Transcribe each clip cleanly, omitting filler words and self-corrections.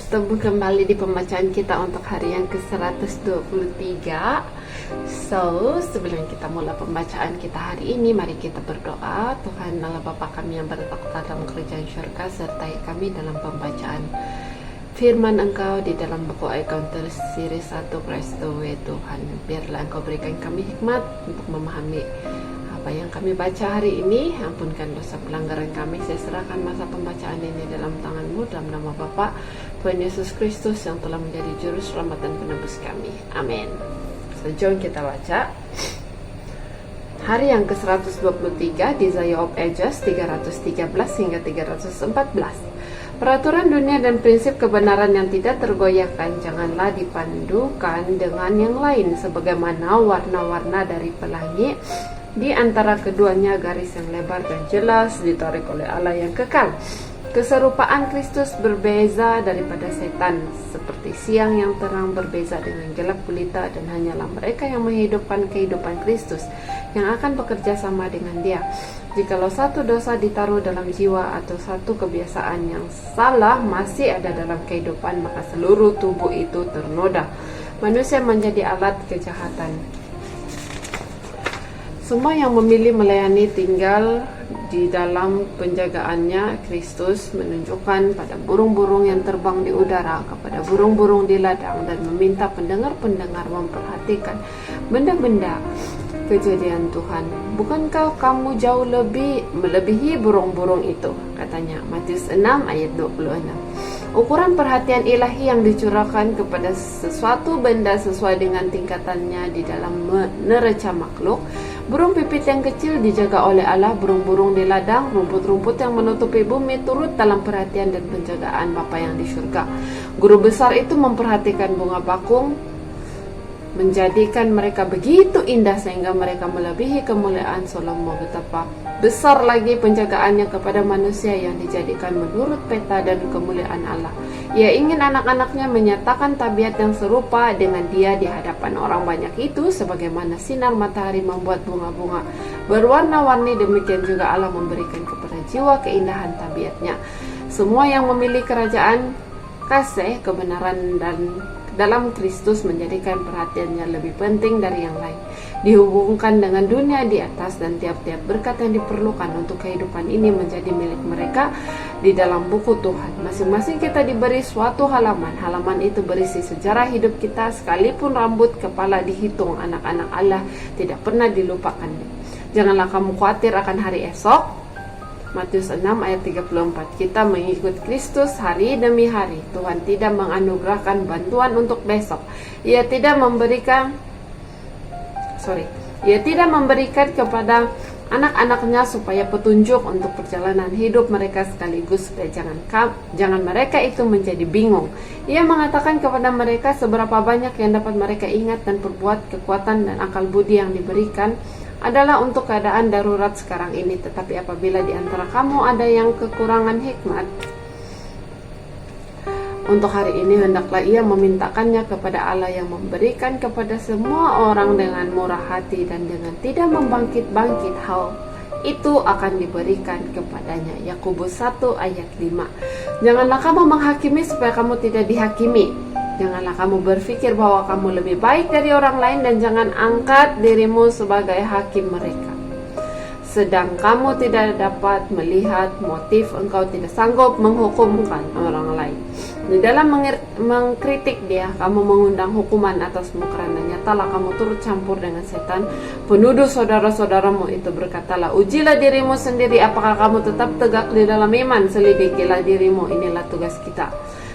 Bertemu kembali di pembacaan kita untuk hari yang ke-123. Sebelum kita mulai pembacaan kita hari ini, mari kita berdoa. Tuhan Allah Bapa kami yang bertakhta dalam kerajaan syurga, sertai kami dalam pembacaan firman Engkau di dalam buku Encounter Series 1 Christ the Way. Tuhan, biarlah Engkau berikan kami hikmat untuk memahami apa yang kami baca hari ini. Ampunkan dosa pelanggaran kami. Saya serahkan masa pembacaan ini dalam tangan-Mu, dalam nama Bapa Tuhan Yesus Kristus yang telah menjadi juru selamat dan penebus kami. Amin. Jom kita baca hari yang ke-123, Desire of Ages 313 hingga 314. Peraturan dunia dan prinsip kebenaran yang tidak tergoyahkan janganlah dipandukan dengan yang lain, sebagaimana warna-warna dari pelangi di antara keduanya garis yang lebar dan jelas ditarik oleh Allah yang kekal. Keserupaan Kristus berbeza daripada setan, seperti siang yang terang berbeza dengan gelap gulita, dan hanyalah mereka yang menghidupkan kehidupan Kristus yang akan bekerja sama dengan Dia. Jikalau satu dosa ditaruh dalam jiwa atau satu kebiasaan yang salah masih ada dalam kehidupan, maka seluruh tubuh itu ternoda. Manusia menjadi alat kejahatan. Semua yang memilih melayani tinggal di dalam penjagaannya Kristus menunjukkan pada burung-burung yang terbang di udara, kepada burung-burung di ladang, dan meminta pendengar-pendengar memperhatikan benda-benda kejadian Tuhan. Bukankah kamu jauh lebih melebihi burung-burung itu? Katanya, Matius 6 ayat 26. Ukuran perhatian ilahi yang dicurahkan kepada sesuatu benda sesuai dengan tingkatannya di dalam neraca makhluk. Burung pipit yang kecil dijaga oleh Allah, burung-burung di ladang, rumput-rumput yang menutupi bumi turut dalam perhatian dan penjagaan Bapa yang di surga. Guru besar itu memperhatikan bunga bakung, menjadikan mereka begitu indah sehingga mereka melebihi kemuliaan Salomo. Betapa besar lagi penjagaannya kepada manusia yang dijadikan menurut peta dan kemuliaan Allah. Ia ingin anak-anaknya menyatakan tabiat yang serupa dengan Dia di hadapan orang banyak itu, sebagaimana sinar matahari membuat bunga-bunga berwarna-warni, demikian juga Allah memberikan kepada jiwa keindahan tabiatnya. Semua yang memilih kerajaan, kasih, kebenaran dan dalam Kristus menjadikan perhatiannya lebih penting dari yang lain. Dihubungkan dengan dunia di atas, dan tiap-tiap berkat yang diperlukan untuk kehidupan ini menjadi milik mereka di dalam buku Tuhan. Masing-masing kita diberi suatu halaman. Halaman itu berisi sejarah hidup kita, sekalipun rambut kepala dihitung, anak-anak Allah tidak pernah dilupakan. Janganlah kamu khawatir akan hari esok. Matius 6 ayat 34. Kita mengikut Kristus hari demi hari. Tuhan tidak menganugerahkan bantuan untuk besok. Ia tidak memberikan kepada anak-anaknya supaya petunjuk untuk perjalanan hidup mereka sekaligus, supaya jangan mereka itu menjadi bingung. Ia mengatakan kepada mereka seberapa banyak yang dapat mereka ingat dan perbuat. Kekuatan dan akal budi yang diberikan adalah untuk keadaan darurat sekarang ini. Tetapi apabila di antara kamu ada yang kekurangan hikmat untuk hari ini, hendaklah ia memintakannya kepada Allah yang memberikan kepada semua orang dengan murah hati dan dengan tidak membangkit-bangkit. Hal itu akan diberikan kepadanya. Yakobus 1 ayat 5. Janganlah kamu menghakimi supaya kamu tidak dihakimi. Janganlah kamu berpikir bahwa kamu lebih baik dari orang lain, dan jangan angkat dirimu sebagai hakim mereka. Sedang kamu tidak dapat melihat motif, engkau tidak sanggup menghukumkan orang lain. Di dalam mengkritik dia, kamu mengundang hukuman atasmu, karena nyatalah kamu turut campur dengan setan, penuduh saudara-saudaramu itu. Berkatalah, ujilah dirimu sendiri, apakah kamu tetap tegak di dalam iman. Selidikilah dirimu, inilah tugas kita.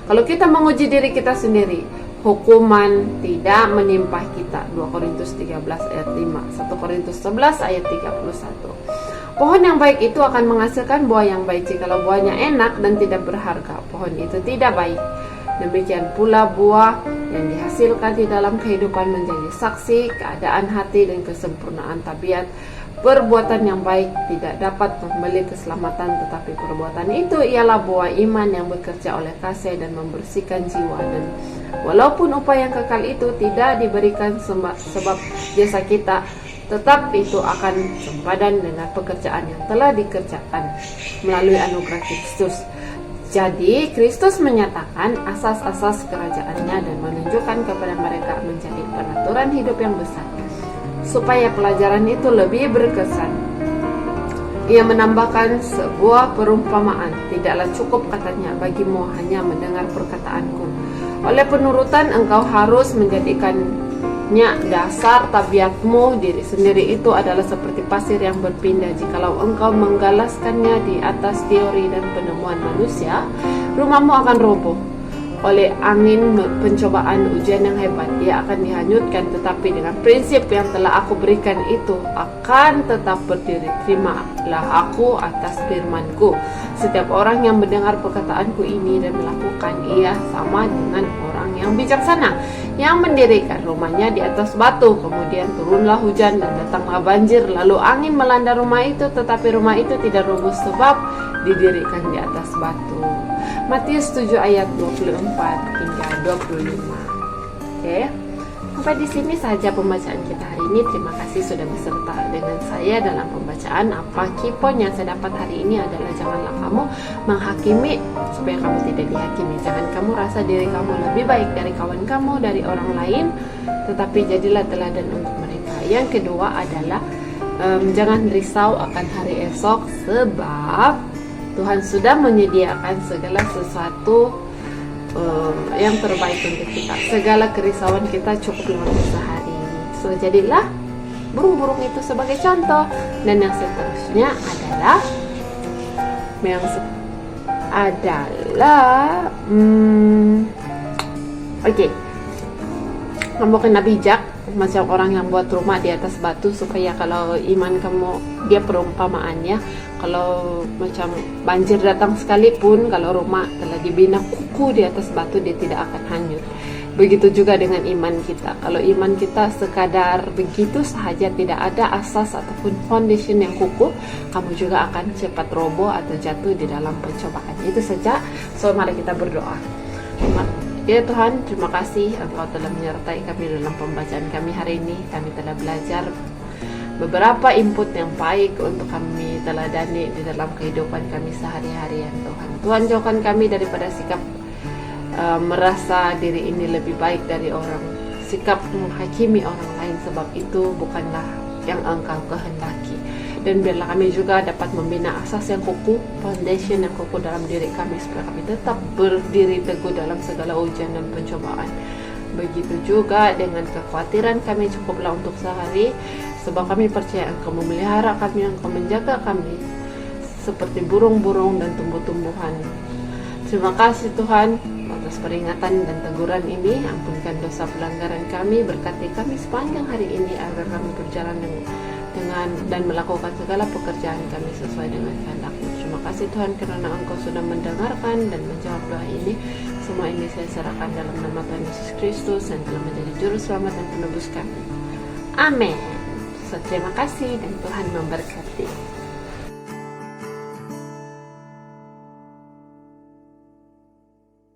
Kalau kita menguji diri kita sendiri, hukuman tidak menimpa kita. 2 Korintus 13 ayat 5, 1 Korintus 11 ayat 31. Pohon yang baik itu akan menghasilkan buah yang baik. Jikalau buahnya enak dan tidak berharga, pohon itu tidak baik. Demikian pula buah yang dihasilkan di dalam kehidupan menjadi saksi keadaan hati dan kesempurnaan tabiat. Perbuatan yang baik tidak dapat membeli keselamatan, tetapi perbuatan itu ialah buah iman yang bekerja oleh kasih dan membersihkan jiwa. Dan walaupun upaya yang kekal itu tidak diberikan sebab jasa kita, tetap itu akan sempadan dengan pekerjaan yang telah dikerjakan melalui anugerah Kristus. Jadi Kristus menyatakan asas-asas kerajaannya dan menunjukkan kepada mereka menjadi peraturan hidup yang besar. Supaya pelajaran itu lebih berkesan, ia menambahkan sebuah perumpamaan. Tidaklah cukup, katanya, bagimu hanya mendengar perkataanku. Oleh penurutan engkau harus menjadikannya dasar tabiatmu. Diri sendiri itu adalah seperti pasir yang berpindah. Jikalau engkau menggalaskannya di atas teori dan penemuan manusia, rumahmu akan roboh oleh angin pencobaan ujian yang hebat. Ia akan dihanyutkan, tetapi dengan prinsip yang telah aku berikan itu akan tetap berdiri. Terimalah aku atas firmanku. Setiap orang yang mendengar perkataanku ini dan melakukan, ia sama dengan orang yang bijaksana yang mendirikan rumahnya di atas batu. Kemudian turunlah hujan dan datanglah banjir, lalu angin melanda rumah itu, tetapi rumah itu tidak roboh sebab didirikan di atas batu. Matius 7 ayat 24 hingga 25. Oke. Sampai di sini saja pembacaan kita hari ini. Terima kasih sudah beserta dengan saya dalam pembacaan. Apa key point yang saya dapat hari ini adalah janganlah kamu menghakimi supaya kamu tidak dihakimi. Jangan kamu rasa diri kamu lebih baik dari kawan kamu, dari orang lain, tetapi jadilah teladan untuk mereka. Yang kedua adalah jangan risau akan hari esok, sebab Tuhan sudah menyediakan segala sesuatu yang terbaik untuk kita. Segala kerisauan kita cukup untuk sehari. So jadilah burung-burung itu sebagai contoh. Dan yang seterusnya adalah oke. Kamu kena bijak macam orang yang buat rumah di atas batu, supaya kalau iman kamu, dia perumpamaannya, kalau macam banjir datang sekalipun, kalau rumah telah dibina kuku di atas batu, dia tidak akan hanyut. Begitu juga dengan iman kita. Kalau iman kita sekadar begitu sahaja, tidak ada asas ataupun foundation yang kukuh, kamu juga akan cepat roboh atau jatuh di dalam pencobaan. Itu saja. So mari kita berdoa. Ya Tuhan, terima kasih Engkau telah menyertai kami dalam pembacaan kami hari ini. Kami telah belajar beberapa input yang baik untuk kami teladani di dalam kehidupan kami sehari-hari, ya Tuhan. Tuhan, jauhkan kami daripada sikap merasa diri ini lebih baik dari orang, sikap menghakimi orang lain, sebab itu bukanlah yang Engkau kehendaki. Dan biarlah kami juga dapat membina asas yang kukuh, foundation yang kukuh dalam diri kami, supaya kami tetap berdiri teguh dalam segala ujian dan pencobaan. Begitu juga dengan kekhawatiran kami, cukuplah untuk sehari, sebab kami percaya Engkau memelihara kami, Engkau menjaga kami seperti burung-burung dan tumbuh-tumbuhan. Terima kasih Tuhan atas peringatan dan teguran ini. Ampunkan dosa pelanggaran kami, berkati kami sepanjang hari ini, agar kami berjalan dengan dan melakukan segala pekerjaan kami sesuai dengan kehendak-Mu. Terima kasih Tuhan, kerana Engkau sudah mendengarkan dan menjawab doa ini. Semua ini saya serahkan dalam nama Tuhan Yesus Kristus yang telah menjadi juru selamat dan penebus kami. Amin. So, terima kasih dan Tuhan memberkati.